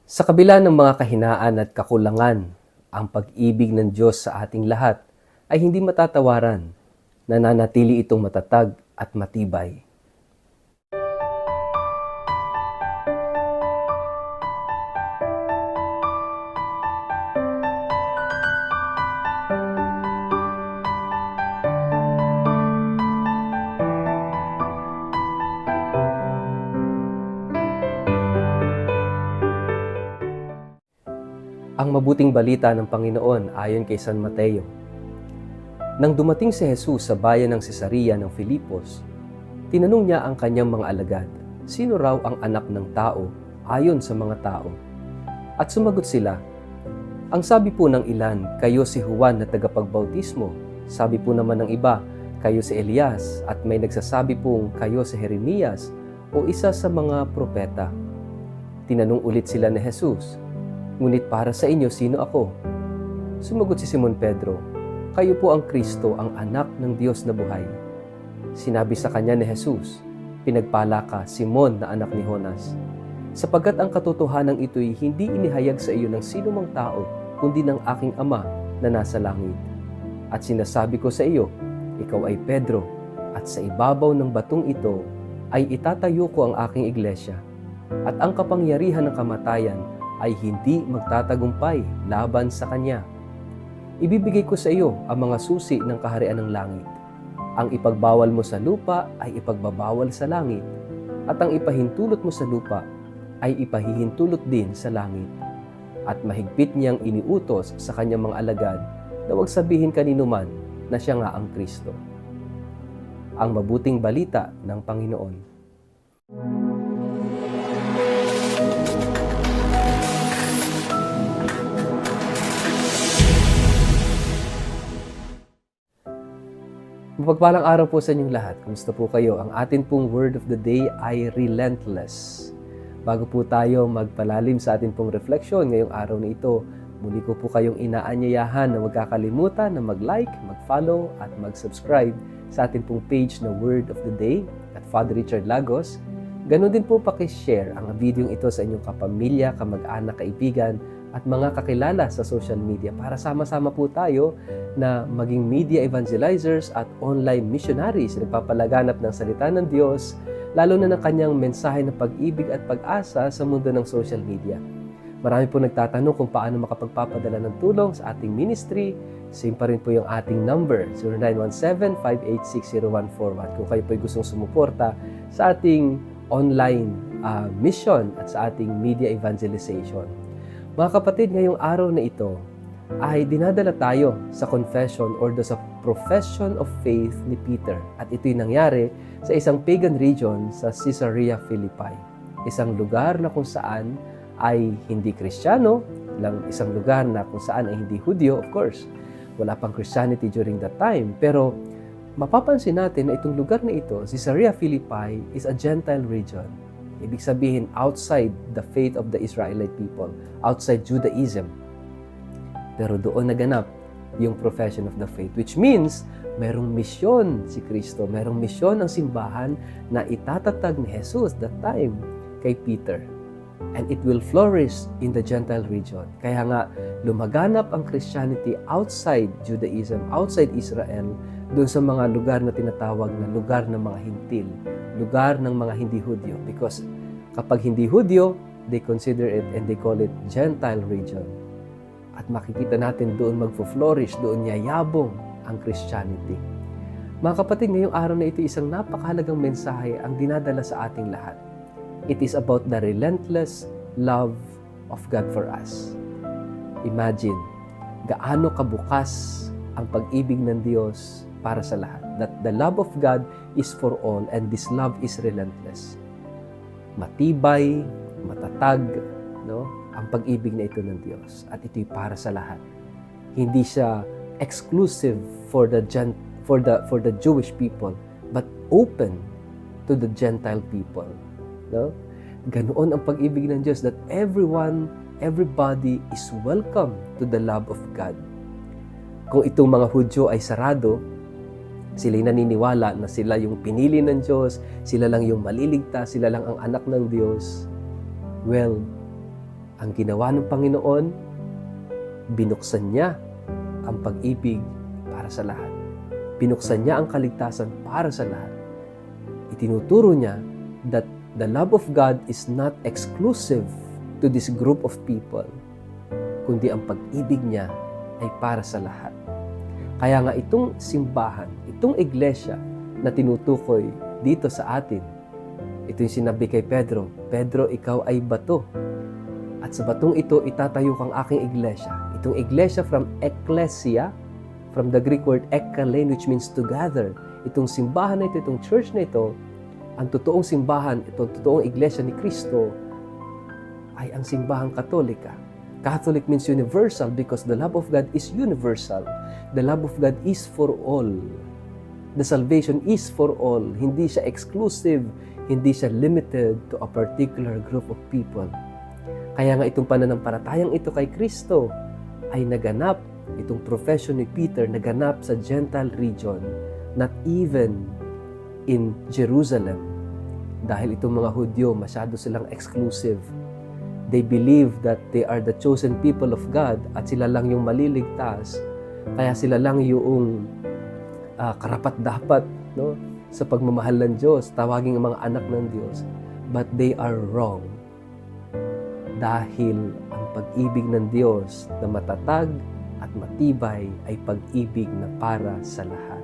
Sa kabila ng mga kahinaan at kakulangan, ang pag-ibig ng Diyos sa ating lahat ay hindi matatawaran. Nananatili itong matatag at matibay. Ang mabuting balita ng Panginoon ayon kay San Mateo. Nang dumating si Jesus sa bayan ng Cesarea ng Filipos, tinanong niya ang kanyang mga alagad, sino raw ang anak ng tao ayon sa mga tao? At sumagot sila, ang sabi po ng ilan, kayo si Juan na tagapagbautismo. Sabi po naman ng iba, kayo si Elias. At may nagsasabi pong kayo si Jeremias o isa sa mga propeta. Tinanong ulit sila ni Jesus, ngunit para sa inyo, sino ako? Sumagot si Simon Pedro, kayo po ang Kristo, ang anak ng Diyos na buhay. Sinabi sa kanya ni Jesus, pinagpala ka, Simon na anak ni Jonas, sapagkat ang katotohanan ito'y hindi inihayag sa iyo ng sino mang tao, kundi ng aking Ama na nasa langit. At sinasabi ko sa iyo, ikaw ay Pedro, at sa ibabaw ng batong ito ay itatayo ko ang aking iglesia, at ang kapangyarihan ng kamatayan ay hindi magtatagumpay laban sa kanya. Ibibigay ko sa iyo ang mga susi ng kaharian ng langit. Ang ipagbawal mo sa lupa ay ipagbabawal sa langit, at ang ipahintulot mo sa lupa ay ipahihintulot din sa langit. At mahigpit niyang iniutos sa kanyang mga alagad na huwag sabihin kanino man na siya nga ang Kristo. Ang mabuting balita ng Panginoon. Mapagpalang araw po sa inyong lahat. Kumusta po kayo? Ang atin pong word of the day ay relentless. Bago po tayo magpalalim sa atin pong refleksyon ngayong araw na ito, muli ko po kayong inaanyayahan na magkakalimutan na mag-like, mag-follow at mag-subscribe sa atin pong page na Word of the Day at Father Richard Lagos. Ganon din po pakishare ang video ito sa inyong kapamilya, kamag-anak, kaibigan at mga kakilala sa social media para sama-sama po tayo na maging media evangelizers at online missionaries na nagpapalaganap ng salita ng Diyos, lalo na ng kanyang mensahe ng pag-ibig at pag-asa sa mundo ng social media. Marami po nagtatanong kung paano makapagpapadala ng tulong sa ating ministry. Same pa rin po yung ating number, 0917-586-0141. Kung kayo po ay gustong sumuporta sa ating online mission at sa ating media evangelization. Mga kapatid, ngayong araw na ito ay dinadala tayo sa confession or sa profession of faith ni Peter. At ito'y nangyari sa isang pagan region sa Caesarea Philippi. Isang lugar na kung saan ay hindi Kristiyano, isang lugar na kung saan ay hindi Hudyo, of course. Wala pang Christianity during that time. Pero mapapansin natin na itong lugar na ito, Caesarea Philippi, is a Gentile region. Ibig sabihin, outside the faith of the Israelite people, outside Judaism. Pero doon naganap yung profession of the faith, which means merong misyon si Kristo, merong misyon ang simbahan na itatatag ni Jesus that time kay Peter. And it will flourish in the Gentile region. Kaya nga, lumaganap ang Christianity outside Judaism, outside Israel, doon sa mga lugar na tinatawag na lugar ng mga hintil, lugar ng mga hindi Hudyo. Because kapag hindi Hudyo, they consider it and they call it Gentile region. At makikita natin doon magfo-flourish, doon yayabong ang Christianity. Mga kapatid, ngayong araw na ito, isang napakahalagang mensahe ang dinadala sa ating lahat. It is about the relentless love of God for us. Imagine, gaano kabukas ang pag-ibig ng Diyos para sa lahat. That the love of God is for all and this love is relentless. Matibay, matatag, no? Ang pag-ibig na ito ng Diyos. At ito'y para sa lahat. Hindi siya exclusive for the Jewish people, but open to the Gentile people. No? Ganoon ang pag-ibig ng Diyos that everybody is welcome to the love of God. Kung itong mga Hudyo ay sarado, sila'y naniniwala na sila yung pinili ng Diyos, sila lang yung maliligtas, sila lang ang anak ng Diyos. Well, Ang ginawa ng Panginoon, binuksan niya ang pag-ibig para sa lahat. Binuksan niya ang kaligtasan para sa lahat. Itinuturo niya that the love of God is not exclusive to this group of people, kundi ang pag-ibig niya ay para sa lahat. Kaya nga itong simbahan, itong iglesia na tinutukoy dito sa atin, ito yung sinabi kay Pedro, Pedro, ikaw ay bato. At sa batong ito, itatayo kang aking iglesia. Itong iglesia from ecclesia, from the Greek word ekkalein, which means to gather. Itong simbahan na ito, itong church na ito, ang totoong simbahan, itong totoong iglesia ni Kristo, ay ang simbahang Katolika. Catholic means universal because the love of God is universal. The love of God is for all. The salvation is for all. Hindi siya exclusive, hindi siya limited to a particular group of people. Kaya nga itong pananampalatayang ito kay Kristo ay naganap, itong profession ni Peter naganap sa Gentile region, not even in Jerusalem. Dahil itong mga Hudyo, masyado silang exclusive. They believe that they are the chosen people of God at sila lang yung maliligtas. Kaya sila lang yung karapat-dapat, no, sa pagmamahal ng Diyos, tawaging mga anak ng Diyos. But they are wrong. Dahil ang pag-ibig ng Diyos na matatag at matibay ay pag-ibig na para sa lahat.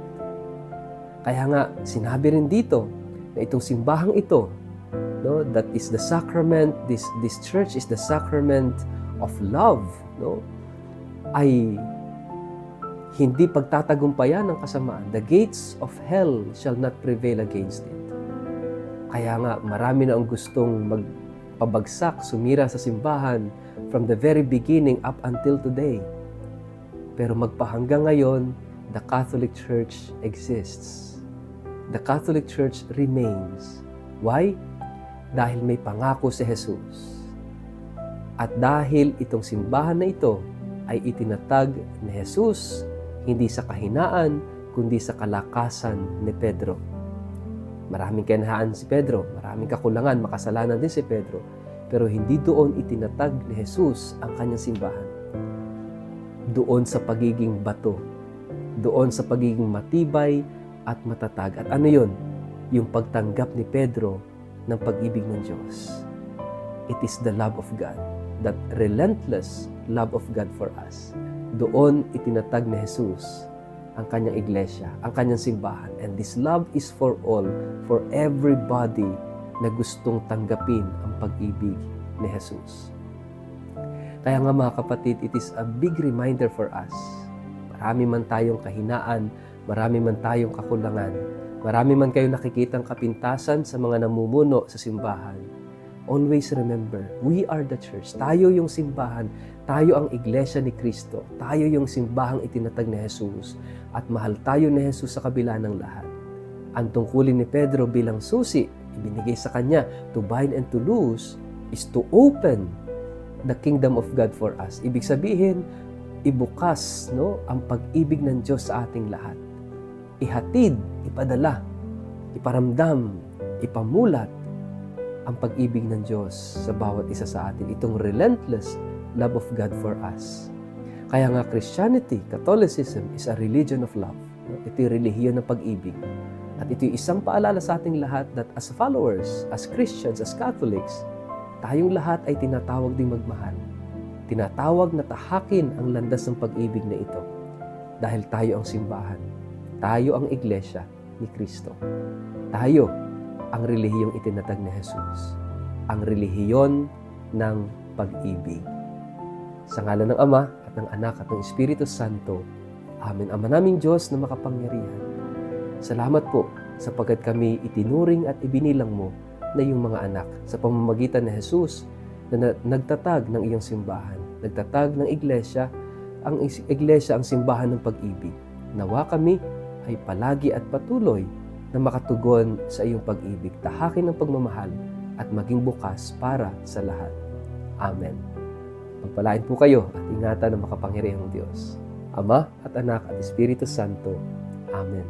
Kaya nga, sinabi rin dito na itong simbahang ito, no, that is the sacrament, this church is the sacrament of love, no, ay hindi pagtatagumpayan ng kasamaan. The gates of hell shall not prevail against it. Kaya nga, marami na ang gustong magpabagsak, sumira sa simbahan from the very beginning up until today. Pero magpahanggang ngayon, the Catholic Church exists. The Catholic Church remains. Why? Dahil may pangako si Jesus. At dahil itong simbahan na ito ay itinatag ni Jesus, hindi sa kahinaan, kundi sa kalakasan ni Pedro. Maraming kinahinaan si Pedro, maraming kakulangan, makasalanan din si Pedro, pero hindi doon itinatag ni Jesus ang kanyang simbahan. Doon sa pagiging bato, doon sa pagiging matibay at matatag. At ano yun? Yung pagtanggap ni Pedro ng pag-ibig ng Diyos. It is the love of God, that relentless love of God for us. Doon itinatag ni Jesus ang kanyang iglesia, ang kanyang simbahan. And this love is for all, for everybody na gustong tanggapin ang pag-ibig ni Jesus. Kaya nga mga kapatid, it is a big reminder for us. Marami man tayong kahinaan, marami man tayong kakulangan, marami man kayong nakikitang kapintasan sa mga namumuno sa simbahan. Always remember, we are the church. Tayo yung simbahan, tayo ang iglesia ni Kristo, tayo yung simbahang itinatag ni Jesus, at mahal tayo ni Jesus sa kabila ng lahat. Ang tungkulin ni Pedro bilang susi, ibinigay sa kanya, to bind and to loose, is to open the kingdom of God for us. Ibig sabihin, ibukas, no, ang pag-ibig ng Diyos sa ating lahat. Ihatid, ipadala, iparamdam, ipamulat ang pag-ibig ng Diyos sa bawat isa sa atin. Itong relentless love of God for us. Kaya nga Christianity, Catholicism is a religion of love. Ito yung relihiyon ng pag-ibig. At ito yung isang paalala sa ating lahat that as followers, as Christians, as Catholics, tayong lahat ay tinatawag ding magmahal. Tinatawag na tahakin ang landas ng pag-ibig na ito. Dahil tayo ang simbahan. Tayo ang iglesia ni Kristo. Tayo ang relihiyong itinatag ni Jesus. Ang relihiyon ng pag-ibig. Sa ngalan ng Ama at ng Anak at ng Espiritu Santo. Amen. Ama naming Diyos na makapangyarihan. Salamat po sapagkat kami itinuring at ibinilang mo na iyong mga anak sa pamamagitan ni Jesus na nagtatag ng iyong simbahan. Nagtatag ng iglesia, ang iglesia ang simbahan ng pag-ibig. Nawa kami ay palagi at patuloy na makatugon sa iyong pag-ibig, tahakin ng pagmamahal at maging bukas para sa lahat. Amen. Pagpalain po kayo at ingatan ng makapangyarihang Diyos, Ama at Anak at Espiritu Santo. Amen.